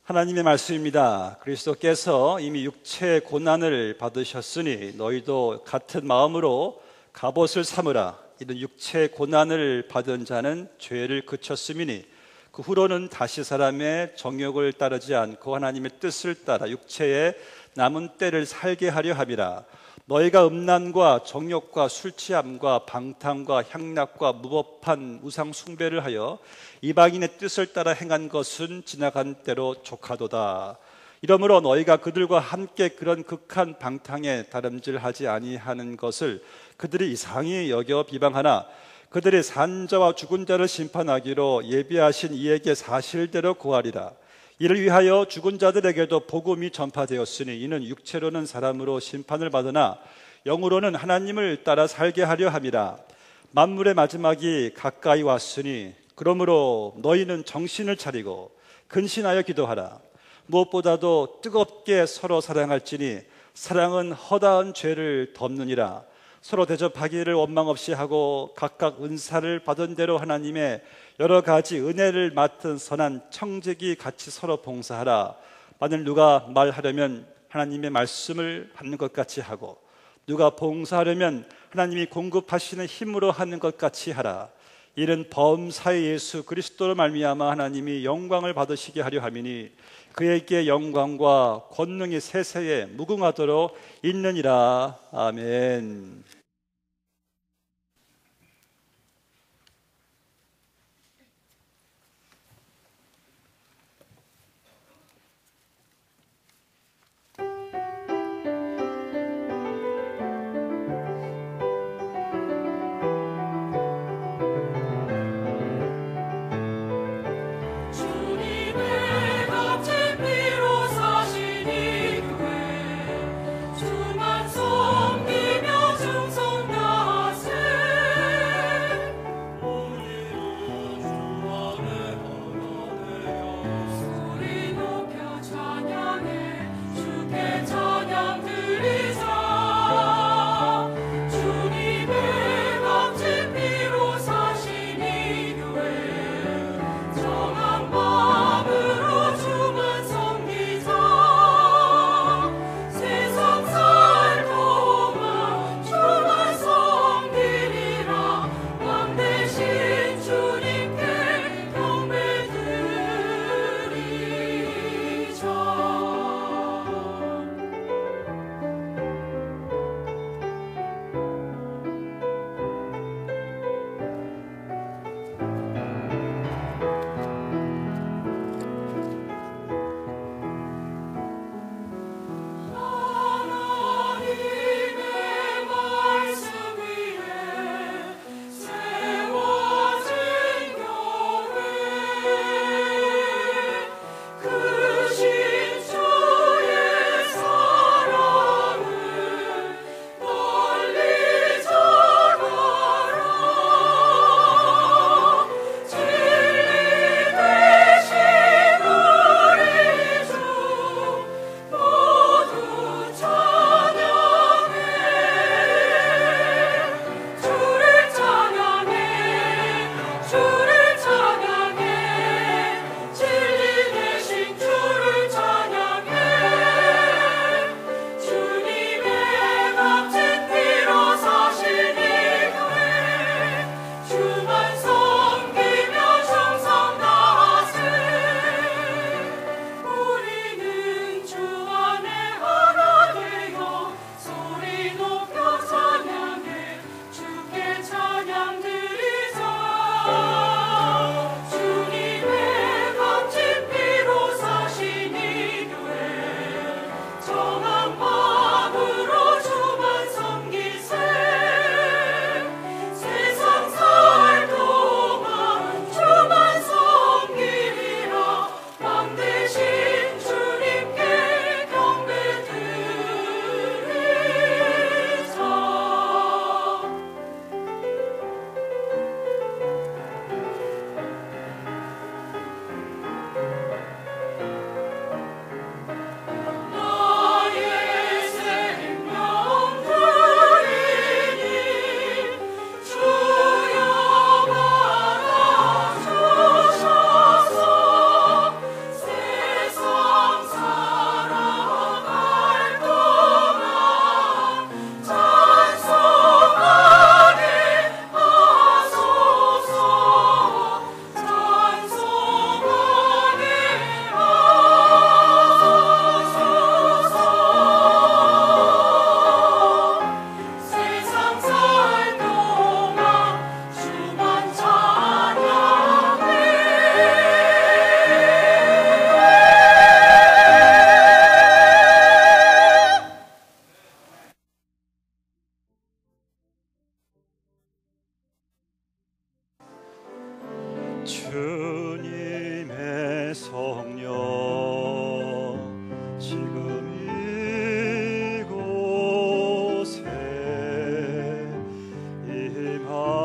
하나님의 말씀입니다. 그리스도께서 이미 육체의 고난을 받으셨으니 너희도 같은 마음으로 갑옷을 삼으라. 이는 육체의 고난을 받은 자는 죄를 그쳤음이니 그 후로는 다시 사람의 정욕을 따르지 않고 하나님의 뜻을 따라 육체의 남은 때를 살게 하려 함이라. 너희가 음란과 정욕과 술취함과 방탕과 향락과 무법한 우상 숭배를 하여 이방인의 뜻을 따라 행한 것은 지나간 때로 족하도다. 이러므로 너희가 그들과 함께 그런 극한 방탕에 다름질하지 아니하는 것을 그들이 이상히 여겨 비방하나 그들이 산자와 죽은 자를 심판하기로 예비하신 이에게 사실대로 고하리라. 이를 위하여 죽은 자들에게도 복음이 전파되었으니 이는 육체로는 사람으로 심판을 받으나 영으로는 하나님을 따라 살게 하려 함이라. 만물의 마지막이 가까이 왔으니 그러므로 너희는 정신을 차리고 근신하여 기도하라. 무엇보다도 뜨겁게 서로 사랑할지니 사랑은 허다한 죄를 덮느니라. 서로 대접하기를 원망 없이 하고 각각 은사를 받은 대로 하나님의 여러 가지 은혜를 맡은 선한 청지기 같이 서로 봉사하라. 만일 누가 말하려면 하나님의 말씀을 받는 것 같이 하고 누가 봉사하려면 하나님이 공급하시는 힘으로 하는 것 같이 하라. 이는 범사의 예수 그리스도로 말미암아 하나님이 영광을 받으시게 하려 함이니 그에게 영광과 권능이 세세에 무궁하도록 있느니라. 아멘. 주만 섬기며 충성 주님의 성령 지금 이곳에 임하소서.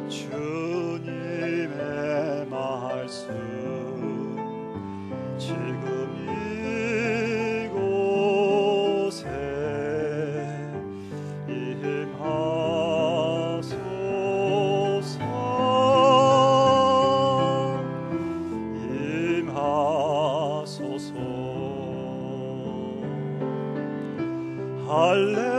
주님의 말씀 지금 이곳에 임하소서. 할렐루야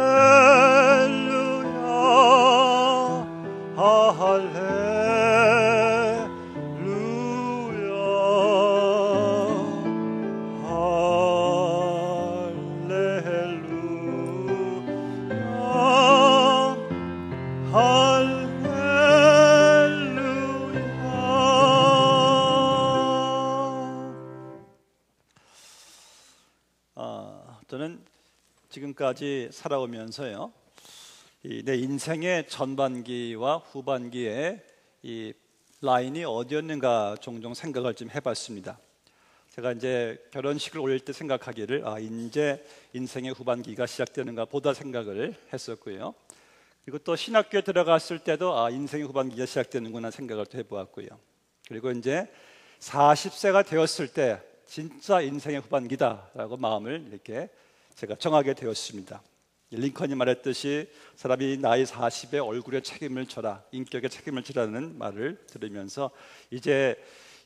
저는 지금까지 살아오면서요, 내 인생의 전반기와 후반기에 이 라인이 어디였는가 종종 생각을 좀 해봤습니다. 제가 이제 결혼식을 올릴 때 생각하기를 이제 인생의 후반기가 시작되는가 보다 생각을 했었고요. 그리고 또 신학교에 들어갔을 때도 인생의 후반기가 시작되는구나 생각을 또 해보았고요. 그리고 이제 40세가 되었을 때 진짜 인생의 후반기다라고 마음을 이렇게 제가 정하게 되었습니다. 링컨이 말했듯이 사람이 나이 40에 얼굴에 책임을 져라, 인격에 책임을 지라는 말을 들으면서 이제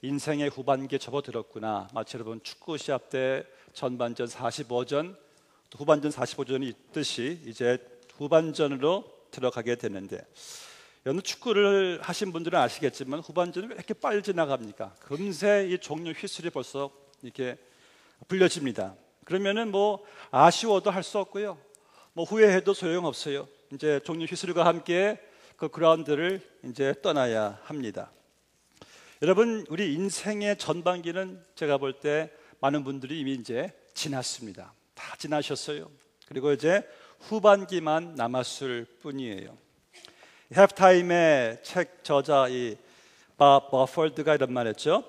인생의 후반기에 접어들었구나. 마치 여러분 축구 시합 때 전반전 45전, 또 후반전 45전이 있듯이 이제 후반전으로 들어가게 되는데, 여느 축구를 하신 분들은 아시겠지만 후반전이 왜 이렇게 빨리 지나갑니까? 금세 이 종료 휘슬이 벌써 이렇게 불려집니다. 그러면은 뭐 아쉬워도 할 수 없고요, 뭐 후회해도 소용없어요. 이제 종료 휘슬과 함께 그 그라운드를 이제 떠나야 합니다. 여러분, 우리 인생의 전반기는 제가 볼 때 많은 분들이 이미 이제 지났습니다. 다 지나셨어요. 그리고 이제 후반기만 남았을 뿐이에요. 해프타임의 책 저자 이 밥 버펄드가 이런 말했죠.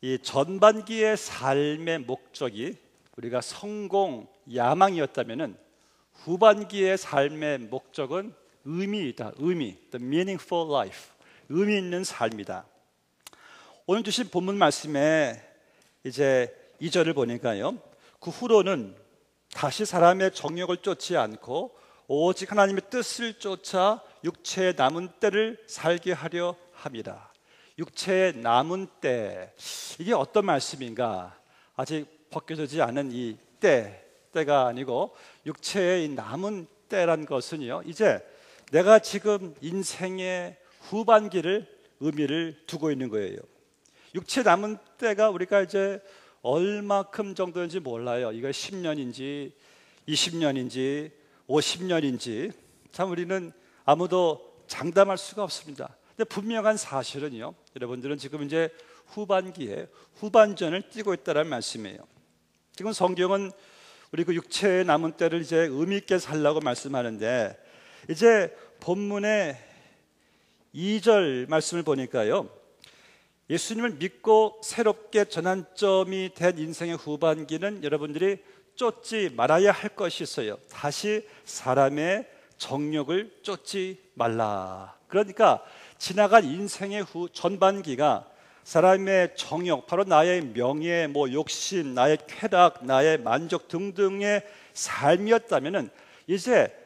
이 전반기의 삶의 목적이 우리가 성공, 야망이었다면은 후반기의 삶의 목적은 의미이다. 의미, the meaningful life, 의미 있는 삶이다. 오늘 주신 본문 말씀에 이제 2절을 보니까요, 그 후로는 다시 사람의 정욕을 쫓지 않고 오직 하나님의 뜻을 쫓아 육체의 남은 때를 살게 하려 함이라. 육체의 남은 때, 이게 어떤 말씀인가? 아직 벗겨지지 않은 이 때가 아니고 육체의 이 남은 때란 것은요, 이제 내가 지금 인생의 후반기를 의미를 두고 있는 거예요. 육체 남은 때가 우리가 이제 얼마큼 정도인지 몰라요. 이거 10년인지 20년인지 50년인지 참 우리는 아무도 장담할 수가 없습니다. 근데 분명한 사실은요, 여러분들은 지금 이제 후반기에 후반전을 뛰고 있다는 말씀이에요. 지금 성경은 우리 그 육체의 남은 때를 이제 의미 있게 살라고 말씀하는데, 이제 본문의 2절 말씀을 보니까요, 예수님을 믿고 새롭게 전환점이 된 인생의 후반기는 여러분들이 쫓지 말아야 할 것이 있어요. 다시 사람의 정욕을 쫓지 말라. 그러니까 지나간 인생의 전반기가 사람의 정욕, 바로 나의 명예, 욕심, 나의 쾌락, 나의 만족 등등의 삶이었다면은 이제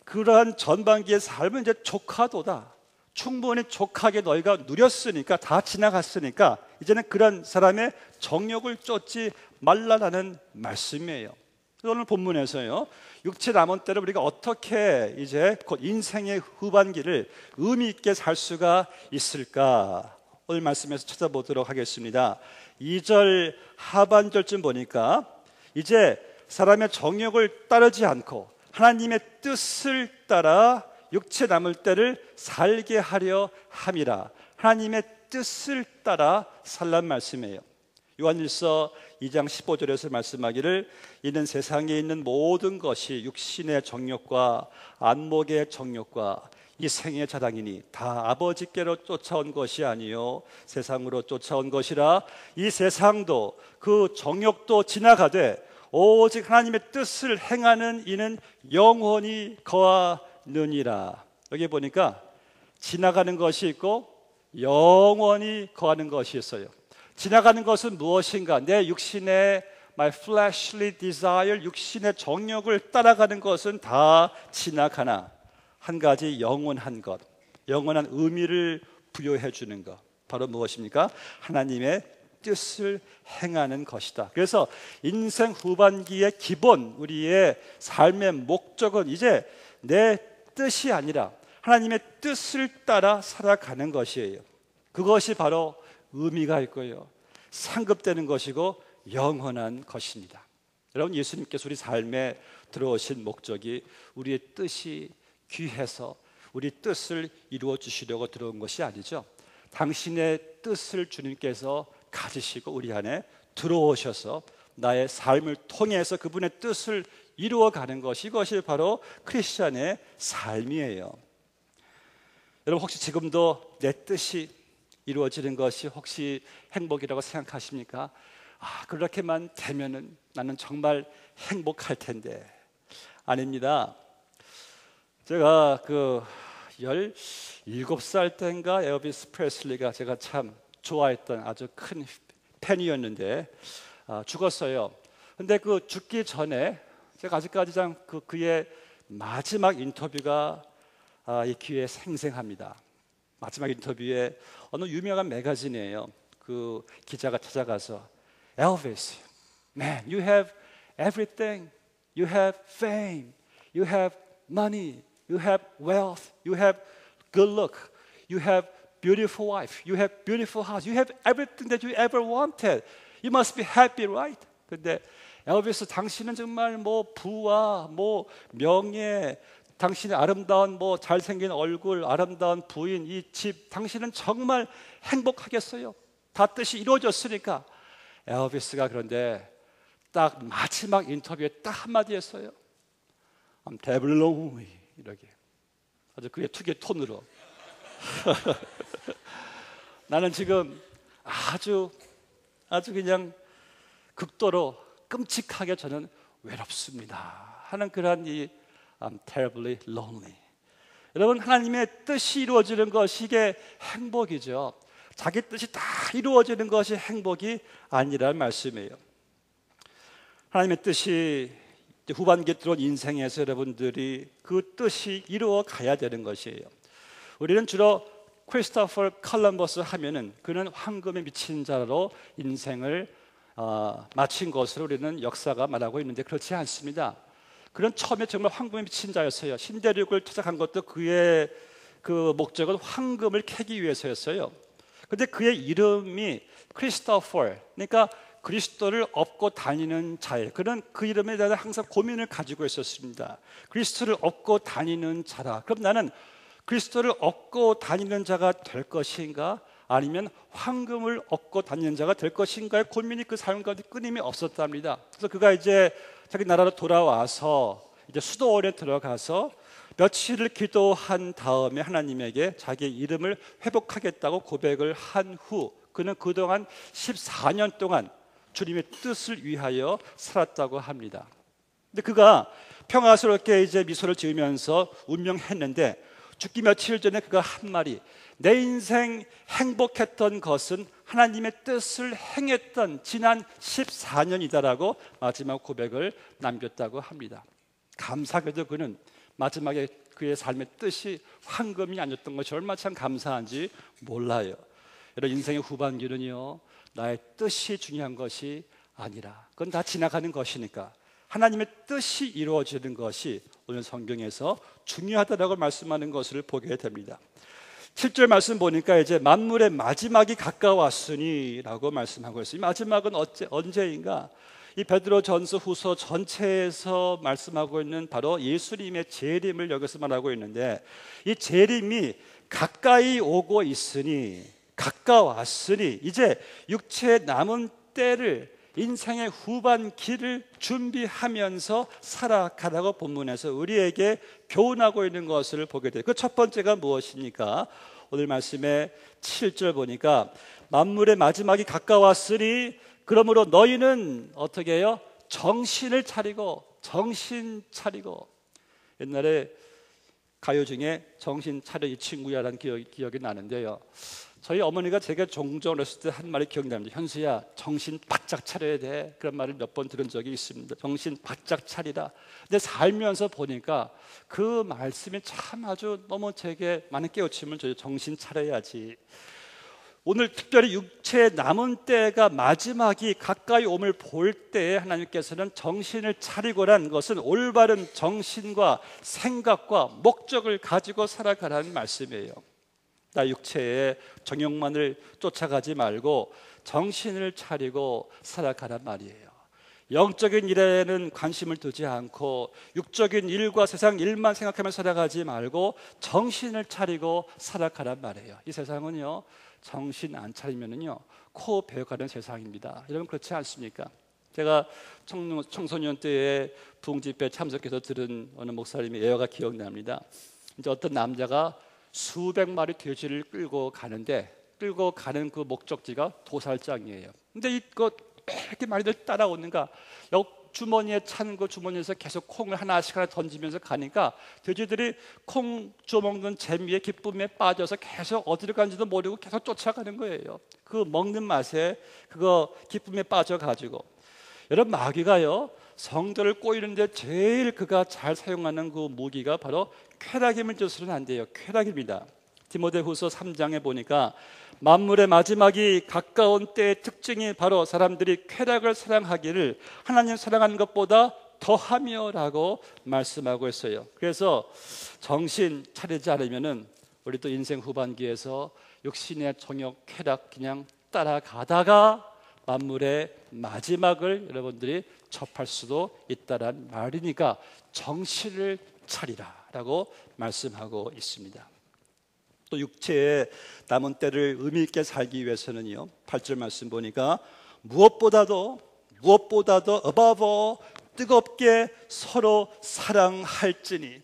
그러한 전반기의 삶은 이제 족하도다. 충분히 족하게 너희가 누렸으니까, 다 지나갔으니까 이제는 그런 사람의 정욕을 쫓지 말라라는 말씀이에요. 오늘 본문에서요, 육체 남은 때를 우리가 어떻게 이제 곧 인생의 후반기를 의미 있게 살 수가 있을까? 오늘 말씀에서 찾아보도록 하겠습니다. 2절 하반절쯤 보니까 이제 사람의 정욕을 따르지 않고 하나님의 뜻을 따라 육체 남을 때를 살게 하려 함이라. 하나님의 뜻을 따라 살란 말씀이에요. 요한일서 2장 15절에서 말씀하기를 이는 세상에 있는 모든 것이 육신의 정욕과 안목의 정욕과 이 생의 자랑이니 다 아버지께로 쫓아온 것이 아니요 세상으로 쫓아온 것이라. 이 세상도 그 정욕도 지나가되 오직 하나님의 뜻을 행하는 이는 영원히 거하느니라. 여기 보니까 지나가는 것이 있고 영원히 거하는 것이 있어요. 지나가는 것은 무엇인가? 내 육신의 my fleshly desire, 육신의 정욕을 따라가는 것은 다 지나가나 한 가지 영원한 것, 영원한 의미를 부여해 주는 것, 바로 무엇입니까? 하나님의 뜻을 행하는 것이다. 그래서 인생 후반기의 기본, 우리의 삶의 목적은 이제 내 뜻이 아니라 하나님의 뜻을 따라 살아가는 것이에요. 그것이 바로 의미가 있고요, 상급되는 것이고 영원한 것입니다. 여러분, 예수님께서 우리 삶에 들어오신 목적이 우리의 뜻이 귀해서 우리 뜻을 이루어 주시려고 들어온 것이 아니죠. 당신의 뜻을 주님께서 가지시고 우리 안에 들어오셔서 나의 삶을 통해서 그분의 뜻을 이루어가는 것이, 이것이 바로 크리스찬의 삶이에요. 여러분, 혹시 지금도 내 뜻이 이루어지는 것이 혹시 행복이라고 생각하십니까? 그렇게만 되면은 나는 정말 행복할 텐데. 아닙니다. 제가 17살 때인가 엘비스 프레슬리가 제가 참 좋아했던 아주 큰 팬이었는데 죽었어요. 근데 죽기 전에 제가 아직까지 참 그의 마지막 인터뷰가 이 귀에 생생합니다. 마지막 인터뷰에 어느 유명한 매거진이에요. 그 기자가 찾아가서 Elvis, man, you have everything. You have fame. You have money. You have wealth. You have good look. You have beautiful wife. You have beautiful house. You have everything that you ever wanted. You must be happy, right? 근데 엘비스, 당신은 정말 부와 명예, 당신의 아름다운 잘생긴 얼굴, 아름다운 부인, 이 집, 당신은 정말 행복하겠어요? 다 뜻이 이루어졌으니까. 엘비스가 그런데 딱 마지막 인터뷰에 딱 한마디 했어요. I'm terribly lonely. 이렇게 아주 그의 특유의 톤으로 나는 지금 아주 그냥 극도로 끔찍하게 저는 외롭습니다 하는 그러한 이 I'm terribly lonely. 여러분, 하나님의 뜻이 이루어지는 것이 이게 행복이죠. 자기 뜻이 다 이루어지는 것이 행복이 아니라는 말씀이에요. 하나님의 뜻이 후반기에 들어온 인생에서 여러분들이 그 뜻이 이루어 가야 되는 것이에요. 우리는 주로 크리스토퍼 콜럼버스 하면은 그는 황금에 미친 자로 인생을 마친 것으로 우리는 역사가 말하고 있는데 그렇지 않습니다. 그는 처음에 정말 황금에 미친 자였어요. 신대륙을 찾아간 것도 그의 그 목적은 황금을 캐기 위해서였어요. 그런데 그의 이름이 크리스토퍼, 그러니까 그리스도를 업고 다니는 자예요. 그는 그 이름에 대한 항상 고민을 가지고 있었습니다. 그리스도를 업고 다니는 자라. 그럼 나는 그리스도를 업고 다니는 자가 될 것인가? 아니면 황금을 업고 다니는 자가 될 것인가의 고민이 그 삶 가운데 끊임이 없었답니다. 그래서 그가 이제 자기 나라로 돌아와서 이제 수도원에 들어가서 며칠을 기도한 다음에 하나님에게 자기 이름을 회복하겠다고 고백을 한 후 그는 그동안 14년 동안 주님의 뜻을 위하여 살았다고 합니다. 근데 그가 평화스럽게 이제 미소를 지으면서 운명했는데 죽기 며칠 전에 그가 한 말이, 내 인생 행복했던 것은 하나님의 뜻을 행했던 지난 14년이다라고 마지막 고백을 남겼다고 합니다. 감사하게도 그는 마지막에 그의 삶의 뜻이 황금이 아니었던 것이 얼마나 참 감사한지 몰라요. 여러분, 인생의 후반기는요, 나의 뜻이 중요한 것이 아니라 그건 다 지나가는 것이니까 하나님의 뜻이 이루어지는 것이 오늘 성경에서 중요하다라고 말씀하는 것을 보게 됩니다. 7절 말씀 보니까 이제 만물의 마지막이 가까웠으니 라고 말씀하고 있어요. 이 마지막은 언제인가? 이 베드로전서 후서 전체에서 말씀하고 있는 바로 예수님의 재림을 여기서 말하고 있는데, 이 재림이 가까이 오고 있으니, 가까웠으니 이제 육체의 남은 때를 인생의 후반기를 준비하면서 살아가라고 본문에서 우리에게 교훈하고 있는 것을 보게 돼요. 그 첫 번째가 무엇입니까? 오늘 말씀의 7절 보니까 만물의 마지막이 가까웠으니 그러므로 너희는 어떻게 해요? 정신 차리고. 옛날에 가요 중에 정신 차려 이 친구야라는 기억이 나는데요. 저희 어머니가 제가 종종 어렸을 때 한 말이 기억납니다. 현수야, 정신 바짝 차려야 돼. 그런 말을 몇 번 들은 적이 있습니다. 정신 바짝 차리라. 근데 살면서 보니까 그 말씀이 참 아주 너무 제게 많은 깨우침을 줘요. 정신 차려야지. 오늘 특별히 육체의 남은 때가 마지막이 가까이 옴을 볼 때에 하나님께서는 정신을 차리고란 것은 올바른 정신과 생각과 목적을 가지고 살아가라는 말씀이에요. 나 육체의 정욕만을 쫓아가지 말고 정신을 차리고 살아가란 말이에요. 영적인 일에는 관심을 두지 않고 육적인 일과 세상 일만 생각하며 살아가지 말고 정신을 차리고 살아가란 말이에요. 이 세상은요, 정신 안 차리면은요 코 베어가는 세상입니다. 여러분 그렇지 않습니까? 제가 청소년 때에 부흥집회에 참석해서 들은 어느 목사님의 예화가 기억납니다. 이제 어떤 남자가 수백 마리 돼지를 끌고 가는 그 목적지가 도살장이에요. 근데 이거 이렇게 많이들 따라오는가? 주머니에 찬 그 주머니에서 계속 콩을 하나씩 던지면서 가니까 돼지들이 콩 주워먹는 재미에 기쁨에 빠져서 계속 어디로 간지도 모르고 계속 쫓아가는 거예요. 그 먹는 맛에 그거 기쁨에 빠져가지고. 여러분 마귀가요 성도를 꼬이는데 제일 그가 잘 사용하는 그 무기가 바로 쾌락임을 잊어서는 안 돼요. 쾌락입니다. 디모데후서 3장에 보니까 만물의 마지막이 가까운 때의 특징이 바로 사람들이 쾌락을 사랑하기를 하나님 사랑하는 것보다 더하며라고 말씀하고 있어요. 그래서 정신 차리지 않으면은 우리 또 인생 후반기에서 육신의 정욕, 쾌락 그냥 따라가다가 만물의 마지막을 여러분들이 접할 수도 있다란 말이니까 정신을 차리라라고 말씀하고 있습니다. 또 육체의 남은 때를 의미 있게 살기 위해서는요 8절 말씀 보니까 무엇보다도 above all 뜨겁게 서로 사랑할지니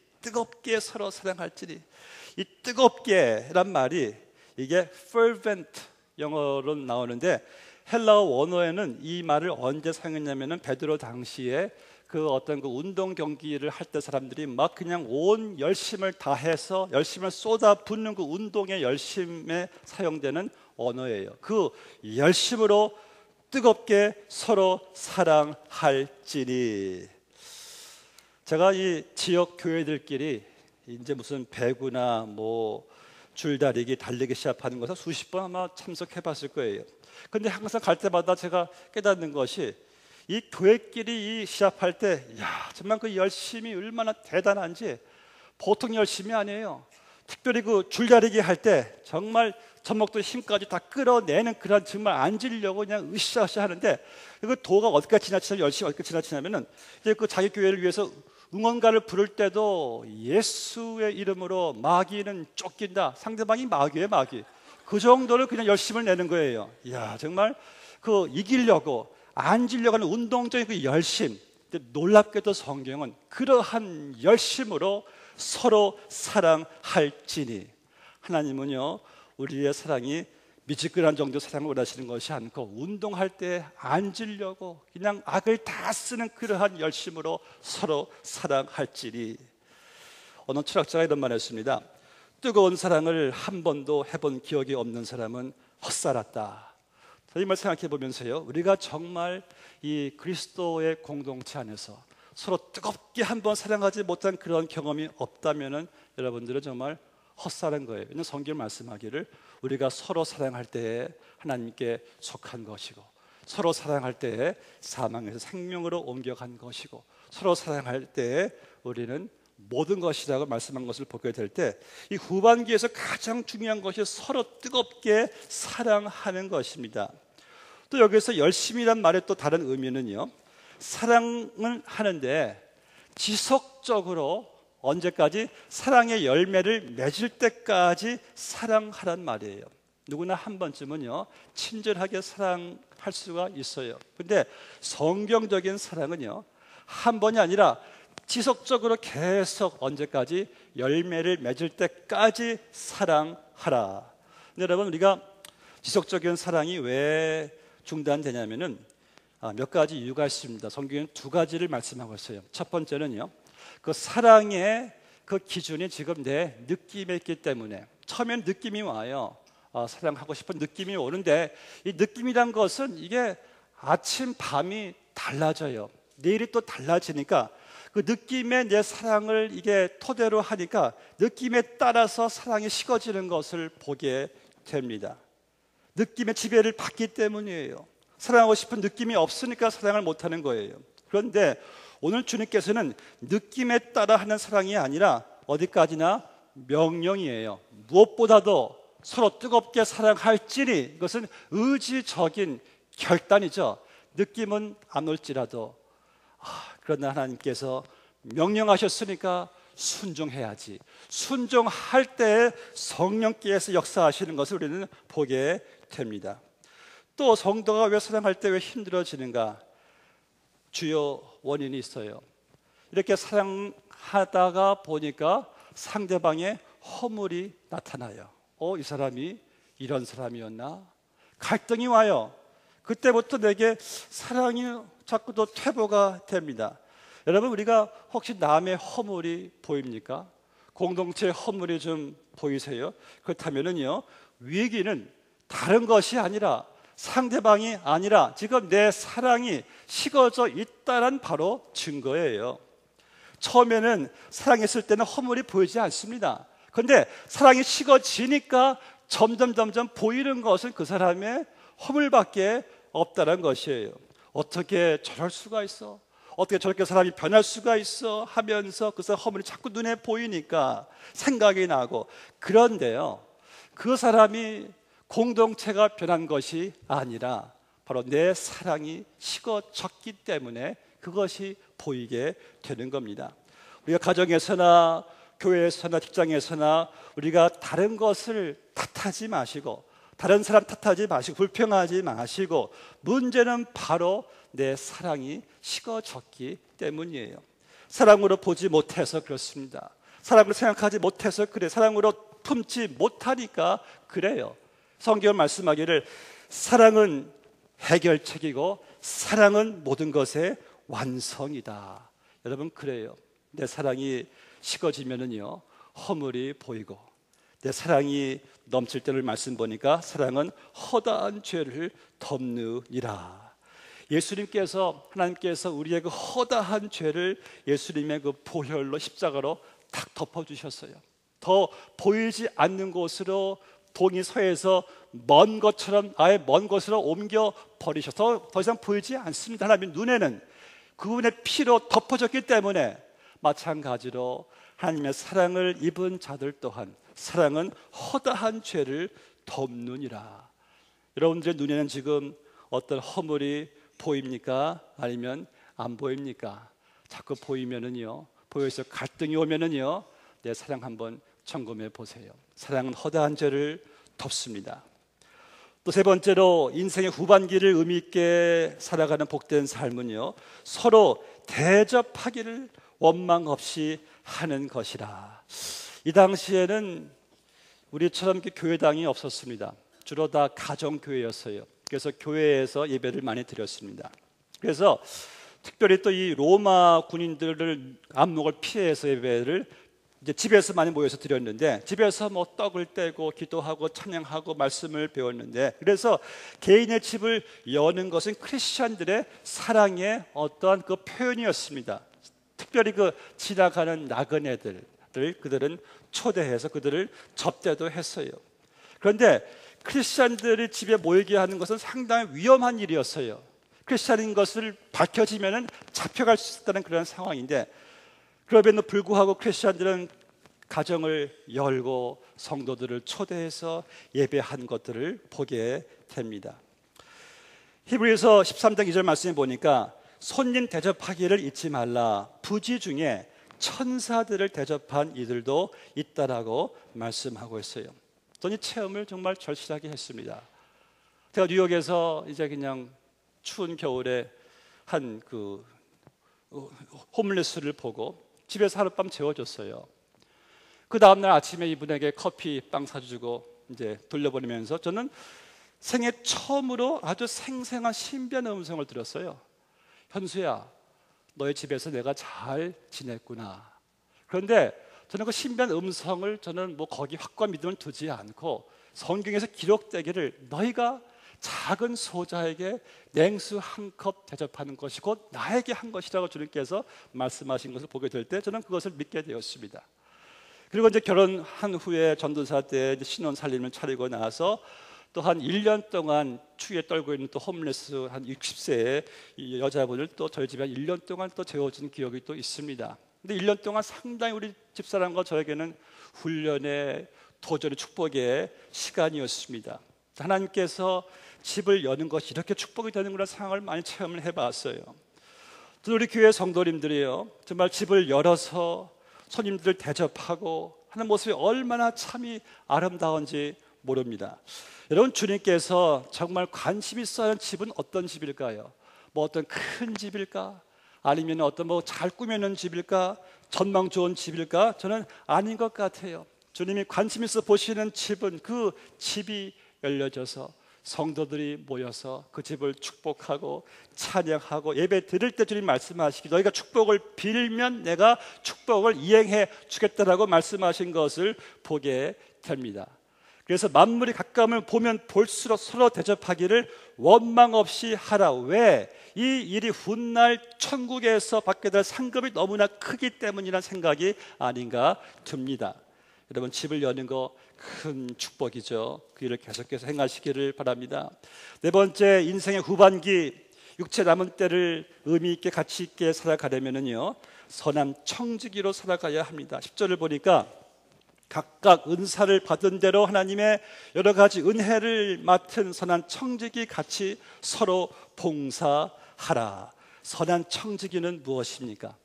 이 뜨겁게란 말이 이게 fervent 영어로 나오는데 헬라어 원어에는 이 말을 언제 사용했냐면은 베드로 당시에 그 어떤 그 운동 경기를 할 때 사람들이 막 그냥 온 열심을 다해서 열심을 쏟아붓는 그 운동의 열심에 사용되는 언어예요. 그 열심으로 뜨겁게 서로 사랑할지니. 제가 이 지역 교회들끼리 이제 무슨 배구나 뭐 줄다리기, 달리기 시합하는 것을 수십 번 아마 참석해봤을 거예요. 근데 항상 갈 때마다 제가 깨닫는 것이 이 교회끼리 이 시합할 때, 정말 그 열심이 얼마나 대단한지 보통 열심이 아니에요. 특별히 그 줄다리기 할 때 정말 젖먹던 힘까지 다 끌어내는 그런 정말 앉으려고 그냥 으쌰으쌰 하는데 그 도가 어디까지 지나치냐면 열심히 어디까지 지나치냐면은 이제 그 자기 교회를 위해서 응원가를 부를 때도 예수의 이름으로 마귀는 쫓긴다. 상대방이 마귀예요, 마귀. 그 정도로 그냥 열심을 내는 거예요. 정말 그 이기려고 앉으려고 하는 운동적인 그 열심. 근데 놀랍게도 성경은 그러한 열심으로 서로 사랑할지니. 하나님은요 우리의 사랑이 미지근한 정도 사랑을 원하시는 것이 않고 운동할 때 앉으려고 그냥 악을 다 쓰는 그러한 열심으로 서로 사랑할지니. 어느 철학자가 이런 말 했습니다. 뜨거운 사랑을 한 번도 해본 기억이 없는 사람은 헛살았다. 이 말 생각해 보면서요 우리가 정말 이 그리스도의 공동체 안에서 서로 뜨겁게 한번 사랑하지 못한 그런 경험이 없다면은 여러분들은 정말 헛살한 거예요. 왜냐하면 성경 말씀하기를 우리가 서로 사랑할 때에 하나님께 속한 것이고 서로 사랑할 때에 사망에서 생명으로 옮겨간 것이고 서로 사랑할 때에 우리는 모든 것이라고 말씀한 것을 보게 될 때 이 후반기에서 가장 중요한 것이 서로 뜨겁게 사랑하는 것입니다. 또 여기서 열심이란 말의 또 다른 의미는요 사랑을 하는데 지속적으로 언제까지 사랑의 열매를 맺을 때까지 사랑하란 말이에요. 누구나 한 번쯤은요 친절하게 사랑하는 사랑할 수가 있어요. 근데 성경적인 사랑은요, 한 번이 아니라 지속적으로 계속 언제까지? 열매를 맺을 때까지 사랑하라. 근데 여러분, 우리가 지속적인 사랑이 왜 중단되냐면은 몇 가지 이유가 있습니다. 성경은 두 가지를 말씀하고 있어요. 첫 번째는요, 그 사랑의 그 기준이 지금 내 느낌에 있기 때문에, 처음엔 느낌이 와요. 사랑하고 싶은 느낌이 오는데, 이 느낌이란 것은 이게 아침 밤이 달라져요. 내일이 또 달라지니까 그 느낌에 내 사랑을 이게 토대로 하니까 느낌에 따라서 사랑이 식어지는 것을 보게 됩니다. 느낌의 지배를 받기 때문이에요. 사랑하고 싶은 느낌이 없으니까 사랑을 못하는 거예요. 그런데 오늘 주님께서는 느낌에 따라 하는 사랑이 아니라 어디까지나 명령이에요. 무엇보다도 서로 뜨겁게 사랑할지니, 이것은 의지적인 결단이죠. 느낌은 안 올지라도 그러나 하나님께서 명령하셨으니까 순종해야지. 순종할 때 성령께서 역사하시는 것을 우리는 보게 됩니다. 또 성도가 왜 사랑할 때 왜 힘들어지는가? 주요 원인이 있어요. 이렇게 사랑하다가 보니까 상대방의 허물이 나타나요. 이 사람이 이런 사람이었나? 갈등이 와요. 그때부터 내게 사랑이 자꾸 더 퇴보가 됩니다. 여러분, 우리가 혹시 남의 허물이 보입니까? 공동체의 허물이 좀 보이세요? 그렇다면은요, 위기는 다른 것이 아니라, 상대방이 아니라 지금 내 사랑이 식어져 있다는 바로 증거예요. 처음에는 사랑했을 때는 허물이 보이지 않습니다. 그런데 사랑이 식어지니까 점점 보이는 것은 그 사람의 허물밖에 없다는 것이에요. 어떻게 저럴 수가 있어? 어떻게 저렇게 사람이 변할 수가 있어? 하면서 그 사람 허물이 자꾸 눈에 보이니까 생각이 나고. 그런데요, 그 사람이 공동체가 변한 것이 아니라 바로 내 사랑이 식어졌기 때문에 그것이 보이게 되는 겁니다. 우리가 가정에서나 교회에서나 직장에서나 우리가 다른 것을 탓하지 마시고, 다른 사람 탓하지 마시고, 불평하지 마시고, 문제는 바로 내 사랑이 식어졌기 때문이에요. 사랑으로 보지 못해서 그렇습니다. 사랑으로 생각하지 못해서 그래. 사랑으로 품지 못하니까 그래요. 성경은 말씀하기를 사랑은 해결책이고 사랑은 모든 것의 완성이다. 여러분, 그래요. 내 사랑이 식어지면은요, 허물이 보이고, 내 사랑이 넘칠 때를 말씀 보니까 사랑은 허다한 죄를 덮느니라. 예수님께서, 하나님께서 우리의 그 허다한 죄를 예수님의 그 보혈로 십자가로 탁 덮어주셨어요. 더 보이지 않는 곳으로 동이 서에서 먼 것처럼 아예 먼 곳으로 옮겨 버리셔서 더 이상 보이지 않습니다. 하나님 눈에는 그분의 피로 덮어졌기 때문에, 마찬가지로 하나님의 사랑을 입은 자들 또한 사랑은 허다한 죄를 덮느니라. 여러분들의 눈에는 지금 어떤 허물이 보입니까? 아니면 안 보입니까? 자꾸 보이면은요, 보여서 갈등이 오면은요, 내 사랑 한번 점검해 보세요. 사랑은 허다한 죄를 덮습니다. 또 세 번째로 인생의 후반기를 의미 있게 살아가는 복된 삶은요, 서로 대접하기를 원망 없이 하는 것이라. 이 당시에는 우리처럼 교회당이 없었습니다. 주로 다 가정교회였어요. 그래서 교회에서 예배를 많이 드렸습니다. 그래서 특별히 또 이 로마 군인들을 안목을 피해서 예배를 이제 집에서 많이 모여서 드렸는데, 집에서 뭐 떡을 떼고 기도하고 찬양하고 말씀을 배웠는데, 그래서 개인의 집을 여는 것은 크리스천들의 사랑의 어떠한 그 표현이었습니다. 특별히 그 지나가는 나그네들을 그들은 초대해서 그들을 접대도 했어요. 그런데 크리스천들이 집에 모이게 하는 것은 상당히 위험한 일이었어요. 크리스천인 것을 밝혀지면 잡혀갈 수 있다는 그런 상황인데, 그럼에도 불구하고 크리스천들은 가정을 열고 성도들을 초대해서 예배한 것들을 보게 됩니다. 히브리서 13장 2절 말씀에 보니까 손님 대접하기를 잊지 말라. 부지 중에 천사들을 대접한 이들도 있다라고 말씀하고 있어요. 저는 이 체험을 정말 절실하게 했습니다. 제가 뉴욕에서 이제 그냥 추운 겨울에 한 홈리스를 보고 집에서 하룻밤 재워줬어요. 그 다음날 아침에 이분에게 커피, 빵 사주고 이제 돌려보내면서 저는 생애 처음으로 아주 생생한 신비한 음성을 들었어요. 현수야, 너의 집에서 내가 잘 지냈구나. 그런데 저는 그 신비한 음성을 저는 거기 확고한 믿음을 두지 않고 성경에서 기록되기를 너희가 작은 소자에게 냉수 한 컵 대접하는 것이 곧 나에게 한 것이라고 주님께서 말씀하신 것을 보게 될 때 저는 그것을 믿게 되었습니다. 그리고 이제 결혼한 후에 전도사 때 신혼 살림을 차리고 나서 또 한 1년 동안 추위에 떨고 있는 또 홈레스 한 60세의 여자분을 또 저희 집에 한 1년 동안 또 재워준 기억이 또 있습니다. 근데 1년 동안 상당히 우리 집사람과 저에게는 훈련의 도전의 축복의 시간이었습니다. 하나님께서 집을 여는 것이 이렇게 축복이 되는구나 상황을 많이 체험을 해봤어요. 또 우리 교회 성도님들이요, 정말 집을 열어서 손님들을 대접하고 하는 모습이 얼마나 참이 아름다운지 모릅니다. 여러분, 주님께서 정말 관심 있어 하는 집은 어떤 집일까요? 어떤 큰 집일까? 아니면 어떤 잘 꾸며놓은 집일까? 전망 좋은 집일까? 저는 아닌 것 같아요. 주님이 관심 있어 보시는 집은 그 집이 열려져서 성도들이 모여서 그 집을 축복하고 찬양하고 예배 드릴 때 주님 말씀하시기 너희가 축복을 빌면 내가 축복을 이행해 주겠다라고 말씀하신 것을 보게 됩니다. 그래서 만물이 가까움을 보면 볼수록 서로 대접하기를 원망 없이 하라. 왜? 이 일이 훗날 천국에서 받게 될 상급이 너무나 크기 때문이라는 생각이 아닌가 듭니다. 여러분, 집을 여는 거 큰 축복이죠. 그 일을 계속해서 행하시기를 바랍니다. 네 번째, 인생의 후반기 육체 남은 때를 의미 있게 가치 있게 살아가려면요, 선한 청지기로 살아가야 합니다. 10절을 보니까 각각 은사를 받은 대로 하나님의 여러 가지 은혜를 맡은 선한 청지기 같이 서로 봉사하라. 선한 청지기는 무엇입니까?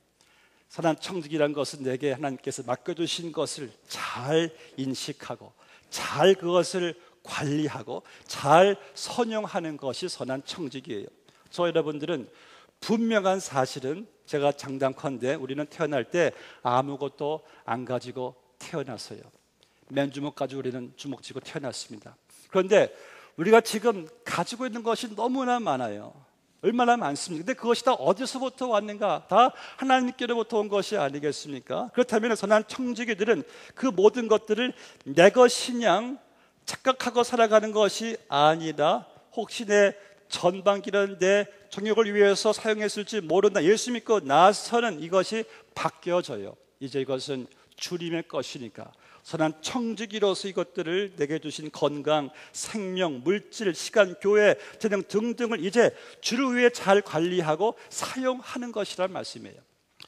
선한 청지기란 것은 내게 하나님께서 맡겨주신 것을 잘 인식하고 잘 그것을 관리하고 잘 선용하는 것이 선한 청지기예요. 저 여러분들은 분명한 사실은 제가 장담컨대 우리는 태어날 때 아무것도 안 가지고 태어났어요. 맨주먹 가지고 우리는 주먹 쥐고 태어났습니다. 그런데 우리가 지금 가지고 있는 것이 너무나 많아요. 얼마나 많습니까? 근데 그것이 다 어디서부터 왔는가? 다 하나님께로부터 온 것이 아니겠습니까? 그렇다면 선한 청지기들은 그 모든 것들을 내 것이냥 착각하고 살아가는 것이 아니라 혹시 내 전반기는 내 정욕을 위해서 사용했을지 모른다. 예수 믿고 나서는 이것이 바뀌어져요. 이제 이것은 주님의 것이니까 선한 청지기로서 이것들을 내게 주신 건강, 생명, 물질, 시간, 교회, 재능 등등을 이제 주를 위해 잘 관리하고 사용하는 것이란 말씀이에요.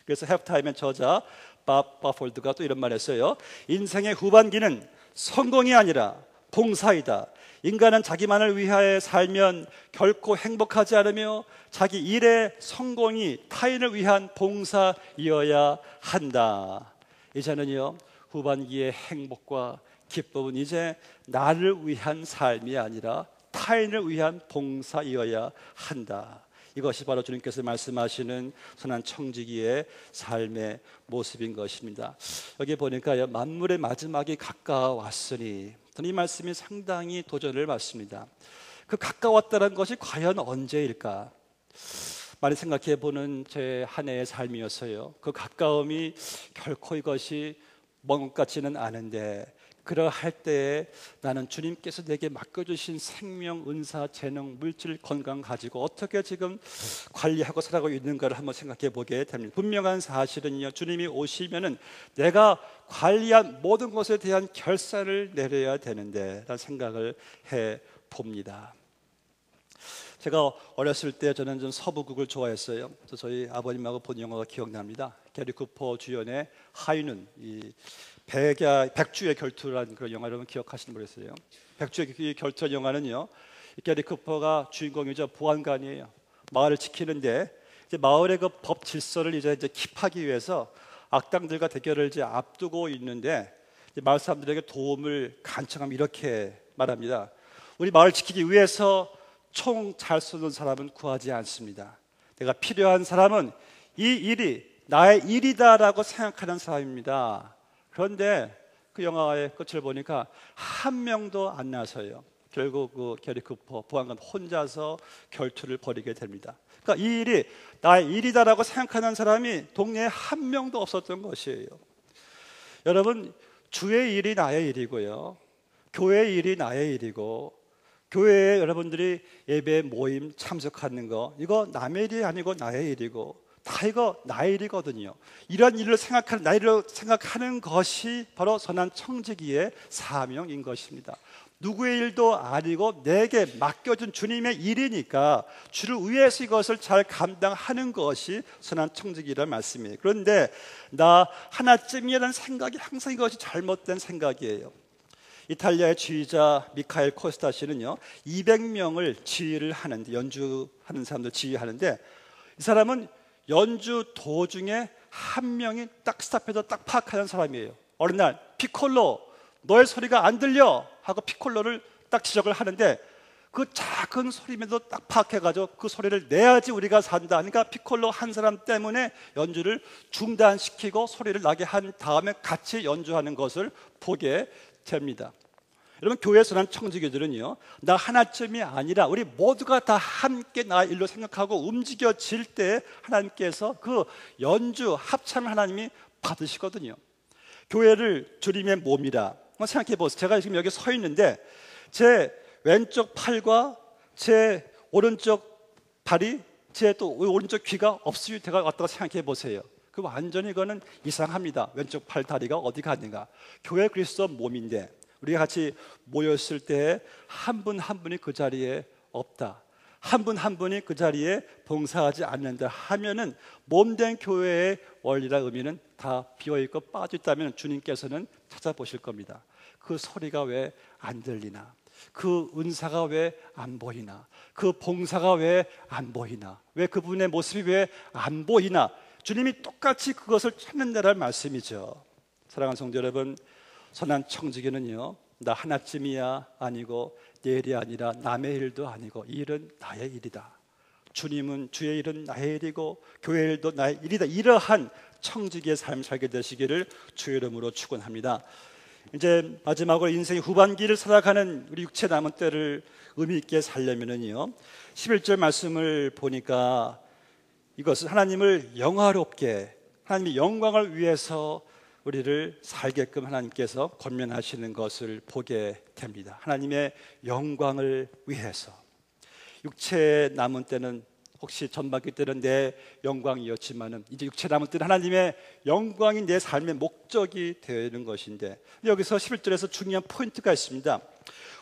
그래서 해프타임의 저자 밥 바폴드가 또 이런 말을 했어요. 인생의 후반기는 성공이 아니라 봉사이다. 인간은 자기만을 위하여 살면 결코 행복하지 않으며 자기 일의 성공이 타인을 위한 봉사이어야 한다. 이제는요, 후반기의 행복과 기쁨은 이제 나를 위한 삶이 아니라 타인을 위한 봉사이어야 한다. 이것이 바로 주님께서 말씀하시는 선한 청지기의 삶의 모습인 것입니다. 여기 보니까요, 만물의 마지막이 가까웠으니, 이 말씀이 상당히 도전을 받습니다. 그 가까웠다는 것이 과연 언제일까? 많이 생각해 보는 제 한 해의 삶이었어요. 그 가까움이 결코 이것이 먼 것 같지는 않은데, 그러할 때에 나는 주님께서 내게 맡겨주신 생명, 은사, 재능, 물질, 건강 가지고 어떻게 지금 관리하고 살아가고 있는가를 한번 생각해 보게 됩니다. 분명한 사실은요, 주님이 오시면은 내가 관리한 모든 것에 대한 결산을 내려야 되는데 라는 생각을 해 봅니다. 제가 어렸을 때 저는 좀 서부극을 좋아했어요. 저희 아버님하고 본 영화가 기억납니다. 게리 쿠퍼 주연의 하윤은, 이 백주의 결투라는 그런 영화 여러분 기억하시는 모르겠어요. 백주의 결투 영화는요, 게리 쿠퍼가 주인공이죠. 보안관이에요. 마을을 지키는데 이제 마을의 그 법 질서를 이제 킵하기 위해서 악당들과 대결을 이제 앞두고 있는데 이제 마을 사람들에게 도움을 간청하면 이렇게 말합니다. 우리 마을 지키기 위해서 총 잘 쏘는 사람은 구하지 않습니다. 내가 필요한 사람은 이 일이 나의 일이다라고 생각하는 사람입니다. 그런데 그 영화의 끝을 보니까 한 명도 안 나서요. 결국 그 게리 쿠퍼 보안관 혼자서 결투를 벌이게 됩니다. 그러니까 이 일이 나의 일이다라고 생각하는 사람이 동네에 한 명도 없었던 것이에요. 여러분, 주의 일이 나의 일이고요, 교회의 일이 나의 일이고, 교회에 여러분들이 예배 모임 참석하는 거, 이거 남의 일이 아니고 나의 일이고, 다 이거 나의 일이거든요. 이런 일을 생각하는, 나의 일을 생각하는 것이 바로 선한 청지기의 사명인 것입니다. 누구의 일도 아니고 내게 맡겨준 주님의 일이니까 주를 위해서 이것을 잘 감당하는 것이 선한 청지기라는 말씀이에요. 그런데 나 하나쯤이라는 생각이 항상 이것이 잘못된 생각이에요. 이탈리아의 지휘자 미카엘 코스타 씨는요, 200명을 지휘를 하는데, 연주하는 사람들 지휘하는데, 이 사람은 연주 도중에 한 명이 딱 스탑해서 딱 파악하는 사람이에요. 어느 날 피콜로, 너의 소리가 안 들려 하고 피콜로를 딱 지적을 하는데, 그 작은 소리면도 딱 파악해가지고 그 소리를 내야지 우리가 산다. 그러니까 피콜로 한 사람 때문에 연주를 중단시키고 소리를 나게 한 다음에 같이 연주하는 것을 보게 됩니다. 여러분, 교회 선한 청지기들은요, 나 하나쯤이 아니라 우리 모두가 다 함께 나 일로 생각하고 움직여질 때 하나님께서 그 연주 합창을 하나님이 받으시거든요. 교회를 주님의 몸이라 생각해 보세요. 제가 지금 여기 서 있는데 제 왼쪽 팔과 제 오른쪽 발이, 제 또 오른쪽 귀가 없을 때가 왔다고 생각해 보세요. 그 완전히 이거는 이상합니다. 왼쪽 팔, 다리가 어디 갔는가. 교회 그리스도 몸인데 우리가 같이 모였을 때 한 분 한 분이 그 자리에 없다, 한 분 한 분이 그 자리에 봉사하지 않는다 하면은 몸된 교회의 원리나 의미는 다 비어있고 빠져있다면 주님께서는 찾아보실 겁니다. 그 소리가 왜 안 들리나, 그 은사가 왜 안 보이나, 그 봉사가 왜 안 보이나, 왜 그분의 모습이 왜 안 보이나, 주님이 똑같이 그것을 찾는다는 말씀이죠. 사랑하는 성도 여러분, 선한 청지기는요, 나 하나쯤이야 아니고 내 일이 아니라 남의 일도 아니고 이 일은 나의 일이다. 주님은, 주의 일은 나의 일이고 교회 일도 나의 일이다. 이러한 청지기의 삶을 살게 되시기를 주의 이름으로 축원합니다. 이제 마지막으로 인생의 후반기를 살아가는 우리 육체 남은 때를 의미 있게 살려면은요, 11절 말씀을 보니까 이것은 하나님을 영화롭게, 하나님의 영광을 위해서 우리를 살게끔 하나님께서 권면하시는 것을 보게 됩니다. 하나님의 영광을 위해서. 육체 남은 때는 혹시 전반기 때는 내 영광이었지만은 이제 육체 남은 때는 하나님의 영광이 내 삶의 목적이 되는 것인데, 여기서 11절에서 중요한 포인트가 있습니다.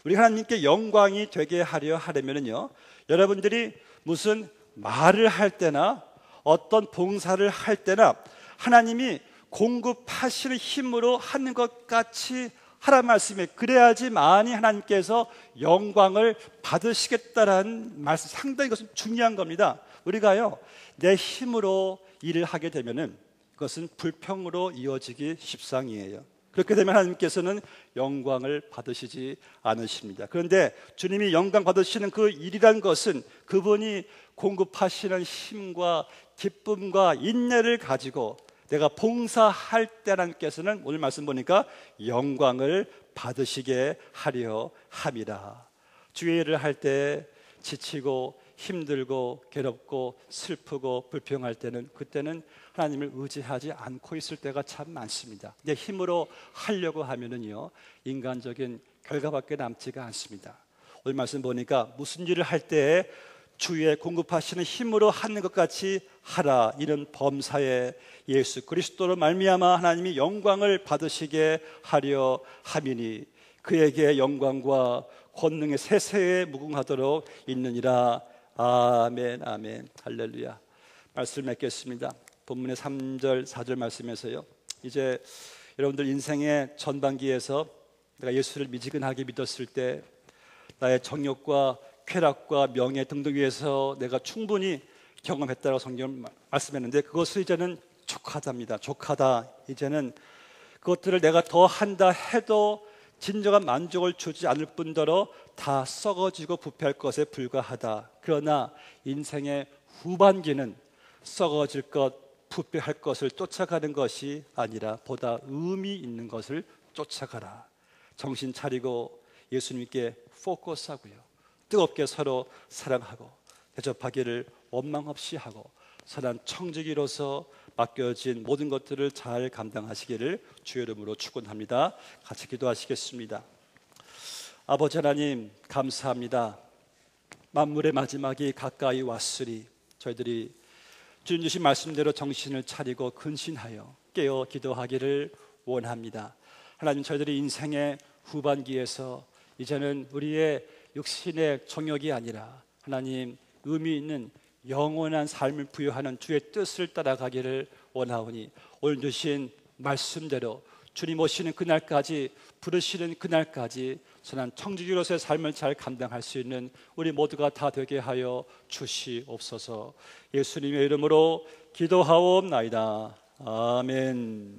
우리 하나님께 영광이 되게 하려면은요, 여러분들이 무슨 말을 할 때나 어떤 봉사를 할 때나 하나님이 공급하시는 힘으로 하는 것 같이 하라는 말씀에, 그래야지만이 하나님께서 영광을 받으시겠다라는 말씀, 상당히 이것은 중요한 겁니다. 우리가요, 내 힘으로 일을 하게 되면은 그것은 불평으로 이어지기 십상이에요. 그렇게 되면 하나님께서는 영광을 받으시지 않으십니다. 그런데 주님이 영광 받으시는 그 일이란 것은 그분이 공급하시는 힘과 기쁨과 인내를 가지고 내가 봉사할 때 하나님께서는 오늘 말씀 보니까 영광을 받으시게 하려 함이라. 주의 일을 할 때 지치고 힘들고 괴롭고 슬프고 불평할 때는, 그때는 하나님을 의지하지 않고 있을 때가 참 많습니다. 내 힘으로 하려고 하면은요, 인간적인 결과밖에 남지가 않습니다. 오늘 말씀 보니까 무슨 일을 할 때 주의 공급하시는 힘으로 하는 것 같이 하라. 이런 범사에 예수 그리스도로 말미암아 하나님이 영광을 받으시게 하려 함이니 그에게 영광과 권능의 세세에 무궁하도록 있느니라. 아멘, 아멘, 할렐루야. 말씀 맺겠습니다. 본문의 3절 4절 말씀에서요, 이제 여러분들 인생의 전반기에서 내가 예수를 미지근하게 믿었을 때 나의 정욕과 쾌락과 명예 등등 위해서 내가 충분히 경험했다고 성경은 말씀했는데, 그것을 이제는 족하답니다. 족하다. 이제는 그것들을 내가 더 한다 해도 진정한 만족을 주지 않을 뿐더러 다 썩어지고 부패할 것에 불과하다. 그러나 인생의 후반기는 썩어질 것, 부패할 것을 쫓아가는 것이 아니라 보다 의미 있는 것을 쫓아가라. 정신 차리고 예수님께 포커스하고요, 뜨겁게 서로 사랑하고 대접하기를 원망 없이 하고 선한 청지기로서 맡겨진 모든 것들을 잘 감당하시기를 주의 이름으로 축원합니다. 같이 기도하시겠습니다. 아버지 하나님, 감사합니다. 만물의 마지막이 가까이 왔으리 저희들이 주님 주신 말씀대로 정신을 차리고 근신하여 깨어 기도하기를 원합니다. 하나님, 저희들이 인생의 후반기에서 이제는 우리의 육신의 정욕이 아니라 하나님 의미 있는 영원한 삶을 부여하는 주의 뜻을 따라가기를 원하오니 오늘 주신 말씀대로 주님 오시는 그날까지, 부르시는 그날까지 선한 청지기로서의 삶을 잘 감당할 수 있는 우리 모두가 다 되게 하여 주시옵소서. 예수님의 이름으로 기도하옵나이다. 아멘.